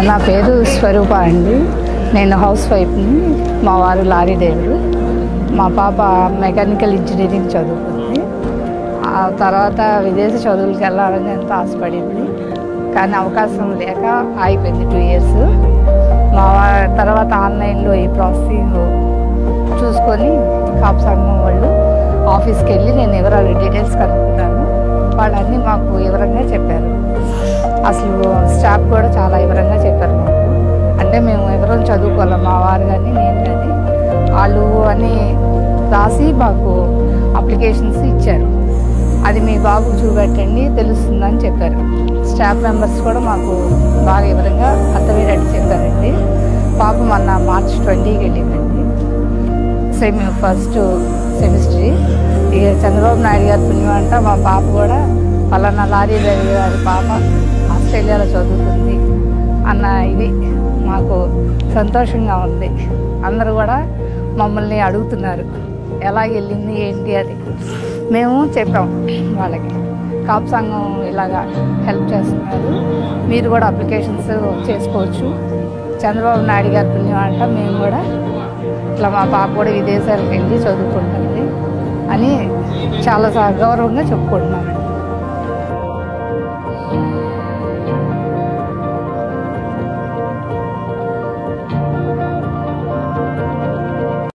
నా పేరు స్వరూప అండి. నేను హౌస్ వైఫ్ని. మా వారు లారీ డ్రైవరు. మా పాప మెకానికల్ ఇంజనీరింగ్ చదువుకుంది. ఆ తర్వాత విదేశ చదువులకు వెళ్ళాలని ఎంతో ఆశపడింది, కానీ అవకాశం లేక ఆగిపోయింది 2 years. మా తర్వాత ఆన్లైన్లో ఈ ప్రాసెసింగ్ చూసుకొని కాపు సంఘం వాళ్ళు ఆఫీస్కి వెళ్ళి నేను వివరాలు డీటెయిల్స్ కనుక్కున్నాను. వాళ్ళన్నీ మాకు వివరంగా చెప్పారు. అసలు స్టాఫ్ కూడా చాలా వివరంగా చెప్పారు మాకు. అంటే మేము వివరం చదువుకోవాలి, మా వారు కానీ నేను కానీ. వాళ్ళు అని రాసి మాకు అప్లికేషన్స్ ఇచ్చారు. అది మీ బాబుకు చూపెట్టండి తెలుస్తుందని చెప్పారు. స్టాఫ్ మెంబర్స్ కూడా మాకు బాగా వివరంగా అర్థమయ్యేటట్టు చెప్పారండి. పాప మొన్న March 20కి వెళ్ళిందండి, ఫస్ట్ సెమిస్టర్. ఇక చంద్రబాబు నాయుడు గారి పుణ్యం అంట మా పాప కూడా పలానా లారీ డ్రైవర్ గారి పాప ఆస్ట్రేలియాలో చదువుతుంది అన్న ఇది మాకు సంతోషంగా ఉంది. అందరూ కూడా మమ్మల్ని అడుగుతున్నారు ఎలాగ వెళ్ళింది ఏంటి అది. మేము చెప్పాం వాళ్ళకి, కాపు సంఘం ఇలాగా హెల్ప్ చేస్తున్నారు, మీరు కూడా అప్లికేషన్స్ చేసుకోవచ్చు, చంద్రబాబు నాయుడు గారి పుణ్యం అంట మేము కూడా ఇట్లా మా పాప కూడా విదేశాలకు వెళ్ళి చదువుకుంటుంది అని చాలా గౌరవంగా చెప్పుకుంటున్నాం.